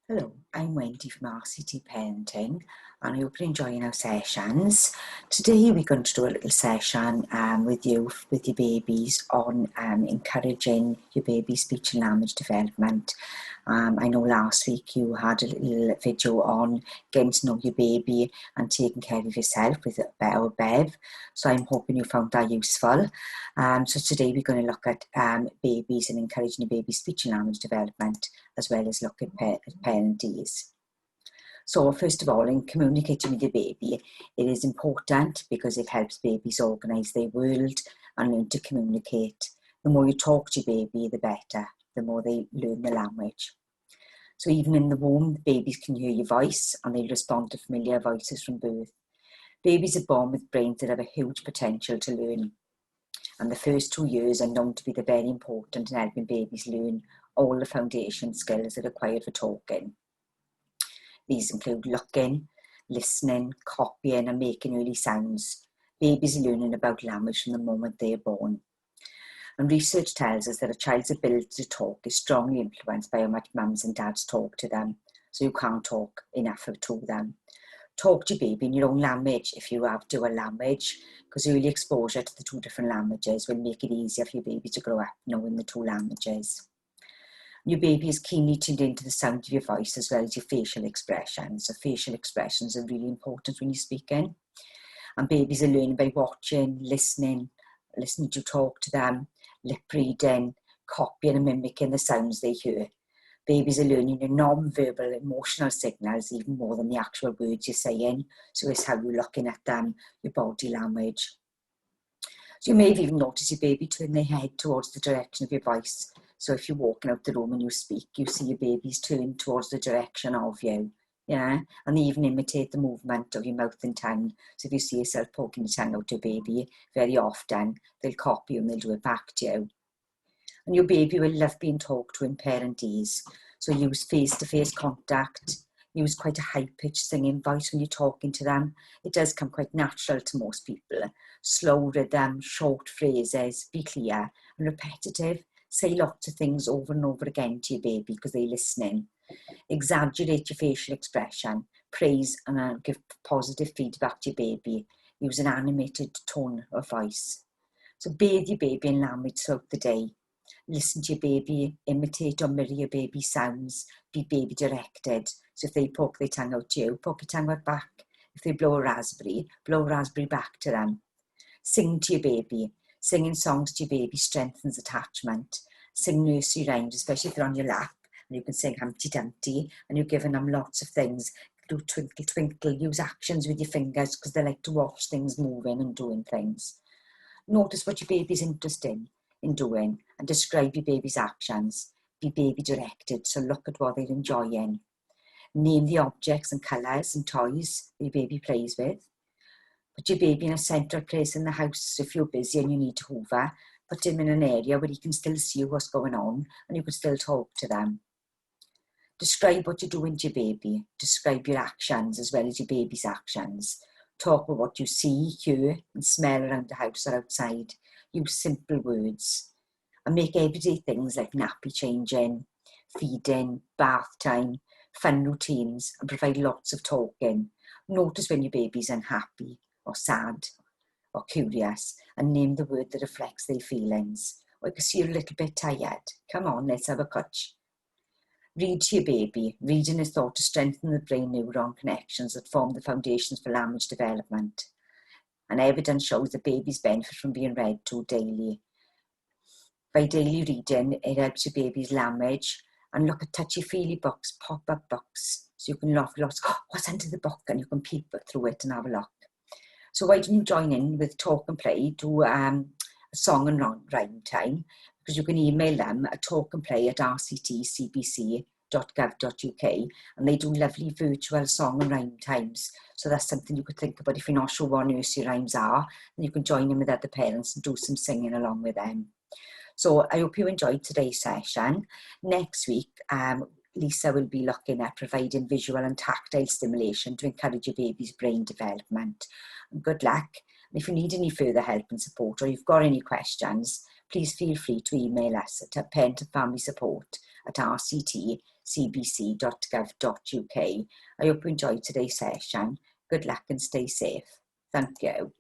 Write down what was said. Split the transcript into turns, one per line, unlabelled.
Hello, I'm Wendy from RCT Parenting, and I hope you're enjoying our sessions. Today we're going to do a little session with your babies on encouraging your baby's speech and language development. I know last week you had a little video on getting to know your baby and taking care of yourself with our Bev, so I'm hoping you found that useful. So today we're going to look at babies and encouraging your baby's speech and language development, as well as look at parent days. So first of all, in communicating with your baby, it is important because it helps babies organise their world and learn to communicate. The more you talk to your baby, the better, the more they learn the language. So even in the womb, babies can hear your voice and they respond to familiar voices from birth. Babies are born with brains that have a huge potential to learn. And the first 2 years are known to be very important in helping babies learn all the foundation skills that are required for talking. These include looking, listening, copying and making early sounds. Babies are learning about language from the moment they are born. And research tells us that a child's ability to talk is strongly influenced by how much mums and dads talk to them. So you can't talk enough to them. Talk to your baby in your own language if you have dual language, because early exposure to the two different languages will make it easier for your baby to grow up knowing the two languages. Your baby is keenly tuned into the sound of your voice as well as your facial expressions. So facial expressions are really important when you're speaking. And babies are learning by watching, listening to talk to them, lip reading, copying and mimicking the sounds they hear. Babies are learning your non-verbal emotional signals even more than the actual words you're saying. So it's how you're looking at them, your body language. So you may have even noticed your baby turn their head towards the direction of your voice. So if you're walking out the room and you speak, you see your babies turn towards the direction of you. Yeah, and they even imitate the movement of your mouth and tongue. So if you see yourself poking your tongue out to a baby, very often they'll copy you and they'll do it back to you. And your baby will love being talked to in parent ease. So use face-to-face contact, use quite a high-pitched singing voice when you're talking to them. It does come quite natural to most people. Slow rhythm, short phrases, be clear and repetitive. Say lots of things over and over again to your baby because they're listening. Exaggerate your facial expression, praise and give positive feedback to your baby. Use an animated tone of voice. So bathe your baby in language throughout the day. Listen to your baby, imitate or mirror your baby's sounds, be baby directed. So if they poke their tongue out to you, poke your tongue out back. If they blow a raspberry back to them. Sing to your baby. Singing songs to your baby strengthens attachment. Sing nursery rhymes, especially if they're on your lap, and you can sing Humpty Dumpty, and you're giving them lots of things. Do twinkle twinkle, use actions with your fingers because they like to watch things moving and doing things. Notice what your baby's interested in doing and describe your baby's actions. Be baby directed, so look at what they're enjoying. Name the objects and colours and toys your baby plays with. Put your baby in a central place in the house. If you're busy and you need to hoover, put him in an area where he can still see what's going on and you can still talk to them. Describe what you're doing to your baby. Describe your actions as well as your baby's actions. Talk about what you see, hear and smell around the house or outside. Use simple words. And make everyday things like nappy changing, feeding, bath time, fun routines, and provide lots of talking. Notice when your baby's unhappy or sad or curious and name the word that reflects their feelings. Or I can see you're a little bit tired. Come on, let's have a cutch. Read to your baby. Reading is thought to strengthen the brain neuron connections that form the foundations for language development. And evidence shows that babies benefit from being read to daily. By daily reading, it helps your baby's language. And look at touchy-feely books, pop-up books. So you can look, oh, what's under the book? And you can peep through it and have a look. So why don't you join in with Talk and Play, do a song and rhyme time, because you can email them at talkandplay@rctcbc.gov.uk, and they do lovely virtual song and rhyme times. So that's something you could think about if you're not sure what nursery rhymes are, then you can join in with other parents and do some singing along with them. So I hope you enjoyed today's session. Next week, Lisa will be looking at providing visual and tactile stimulation to encourage your baby's brain development. And good luck. And if you need any further help and support or you've got any questions, please feel free to email us at Parent and Family Support at rctcbc.gov.uk. I hope you enjoyed today's session. Good luck and stay safe. Thank you.